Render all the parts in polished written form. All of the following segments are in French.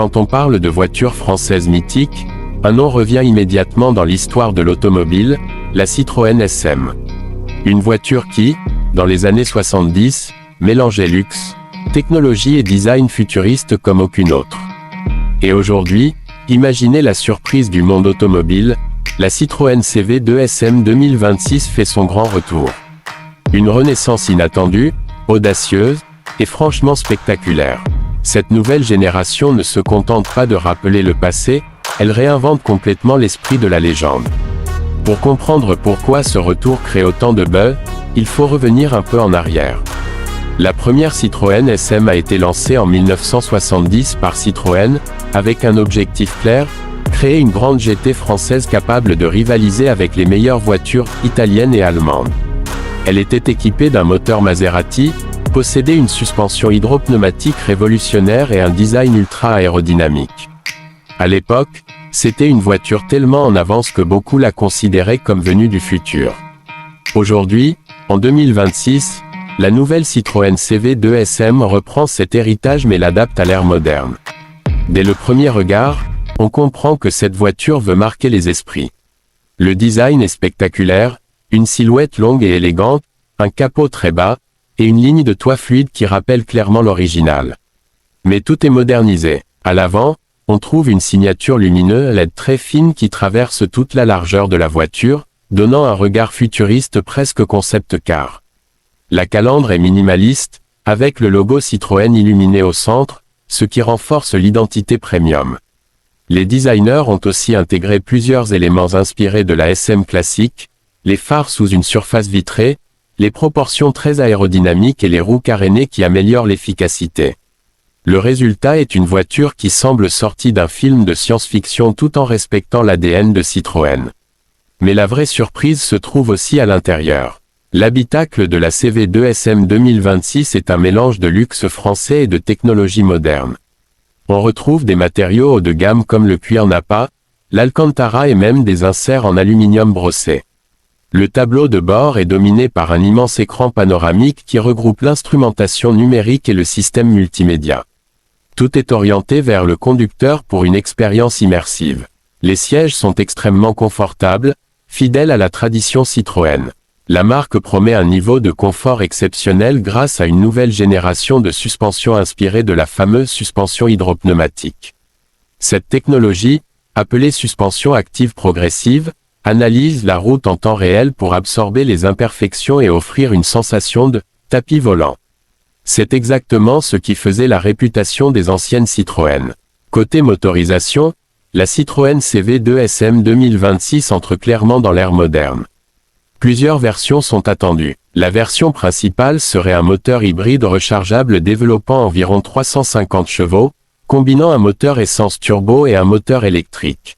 Quand on parle de voitures françaises mythiques, un nom revient immédiatement dans l'histoire de l'automobile, la Citroën SM. Une voiture qui, dans les années 70, mélangeait luxe, technologie et design futuriste comme aucune autre. Et aujourd'hui, imaginez la surprise du monde automobile, la Citroën CV2 SM 2026 fait son grand retour. Une renaissance inattendue, audacieuse, et franchement spectaculaire. Cette nouvelle génération ne se contente pas de rappeler le passé, elle réinvente complètement l'esprit de la légende. Pour comprendre pourquoi ce retour crée autant de buzz, il faut revenir un peu en arrière. La première Citroën SM a été lancée en 1970 par Citroën, avec un objectif clair, créer une grande GT française capable de rivaliser avec les meilleures voitures italiennes et allemandes. Elle était équipée d'un moteur Maserati, possédait une suspension hydropneumatique révolutionnaire et un design ultra aérodynamique. À l'époque, c'était une voiture tellement en avance que beaucoup la considéraient comme venue du futur. Aujourd'hui, en 2026, la nouvelle Citroën CV2 SM reprend cet héritage mais l'adapte à l'ère moderne. Dès le premier regard, on comprend que cette voiture veut marquer les esprits. Le design est spectaculaire, une silhouette longue et élégante, un capot très bas, et une ligne de toit fluide qui rappelle clairement l'original. Mais tout est modernisé. À l'avant, on trouve une signature lumineuse LED très fine qui traverse toute la largeur de la voiture, donnant un regard futuriste presque concept car. La calandre est minimaliste, avec le logo Citroën illuminé au centre, ce qui renforce l'identité premium. Les designers ont aussi intégré plusieurs éléments inspirés de la SM classique, les phares sous une surface vitrée, les proportions très aérodynamiques et les roues carénées qui améliorent l'efficacité. Le résultat est une voiture qui semble sortie d'un film de science-fiction tout en respectant l'ADN de Citroën. Mais la vraie surprise se trouve aussi à l'intérieur. L'habitacle de la CV2 SM 2026 est un mélange de luxe français et de technologie moderne. On retrouve des matériaux haut de gamme comme le cuir Nappa, l'Alcantara et même des inserts en aluminium brossé. Le tableau de bord est dominé par un immense écran panoramique qui regroupe l'instrumentation numérique et le système multimédia. Tout est orienté vers le conducteur pour une expérience immersive. Les sièges sont extrêmement confortables, fidèles à la tradition Citroën. La marque promet un niveau de confort exceptionnel grâce à une nouvelle génération de suspension inspirée de la fameuse suspension hydropneumatique. Cette technologie, appelée suspension active progressive, analyse la route en temps réel pour absorber les imperfections et offrir une sensation de tapis volant. C'est exactement ce qui faisait la réputation des anciennes Citroën. Côté motorisation, la Citroën CV2 SM 2026 entre clairement dans l'ère moderne. Plusieurs versions sont attendues. La version principale serait un moteur hybride rechargeable développant environ 350 chevaux, combinant un moteur essence turbo et un moteur électrique.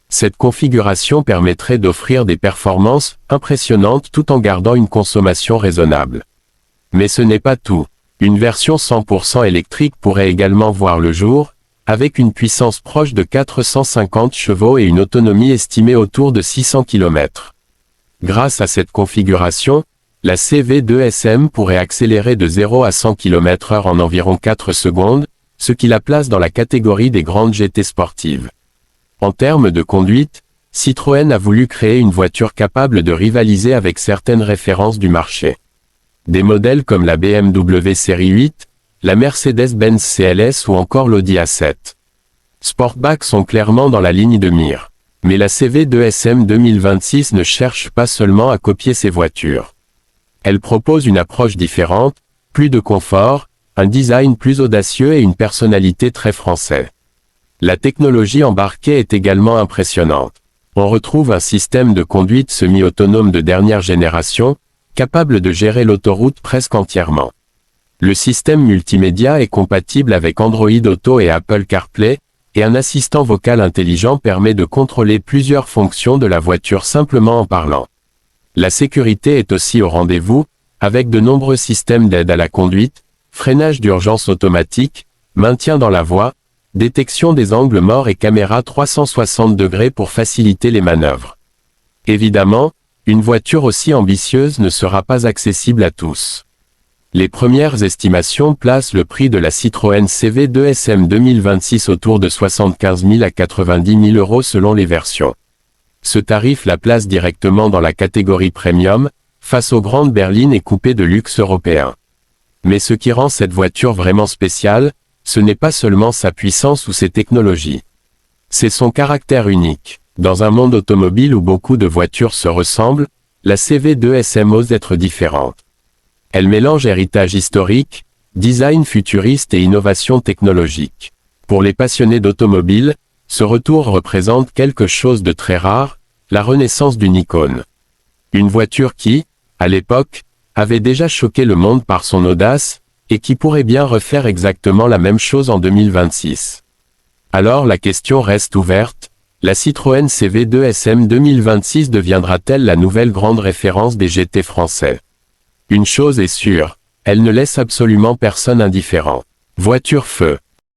Cette configuration permettrait d'offrir des performances impressionnantes tout en gardant une consommation raisonnable. Mais ce n'est pas tout. Une version 100% électrique pourrait également voir le jour, avec une puissance proche de 450 chevaux et une autonomie estimée autour de 600 km. Grâce à cette configuration, la CV2 SM pourrait accélérer de 0 à 100 km/h en environ 4 secondes, ce qui la place dans la catégorie des grandes GT sportives. En termes de conduite, Citroën a voulu créer une voiture capable de rivaliser avec certaines références du marché. Des modèles comme la BMW Série 8, la Mercedes-Benz CLS ou encore l'Audi A7 Sportback sont clairement dans la ligne de mire. Mais la CV2 SM 2026 ne cherche pas seulement à copier ces voitures. Elle propose une approche différente, plus de confort, un design plus audacieux et une personnalité très française. La technologie embarquée est également impressionnante. On retrouve un système de conduite semi-autonome de dernière génération, capable de gérer l'autoroute presque entièrement. Le système multimédia est compatible avec Android Auto et Apple CarPlay, et un assistant vocal intelligent permet de contrôler plusieurs fonctions de la voiture simplement en parlant. La sécurité est aussi au rendez-vous, avec de nombreux systèmes d'aide à la conduite, freinage d'urgence automatique, maintien dans la voie, détection des angles morts et caméra 360 degrés pour faciliter les manœuvres. Évidemment, une voiture aussi ambitieuse ne sera pas accessible à tous. Les premières estimations placent le prix de la Citroën CV2 SM 2026 autour de 75 000 à 90 000 € selon les versions. Ce tarif la place directement dans la catégorie premium, face aux grandes berlines et coupés de luxe européens. Mais ce qui rend cette voiture vraiment spéciale, ce n'est pas seulement sa puissance ou ses technologies. C'est son caractère unique. Dans un monde automobile où beaucoup de voitures se ressemblent, la CV2 SM ose être différente. Elle mélange héritage historique, design futuriste et innovation technologique. Pour les passionnés d'automobile, ce retour représente quelque chose de très rare, la renaissance d'une icône. Une voiture qui, à l'époque, avait déjà choqué le monde par son audace, et qui pourrait bien refaire exactement la même chose en 2026. Alors la question reste ouverte, la Citroën CV2 SM 2026 deviendra-t-elle la nouvelle grande référence des GT français? Une chose est sûre, elle ne laisse absolument personne indifférent. Voiture feu.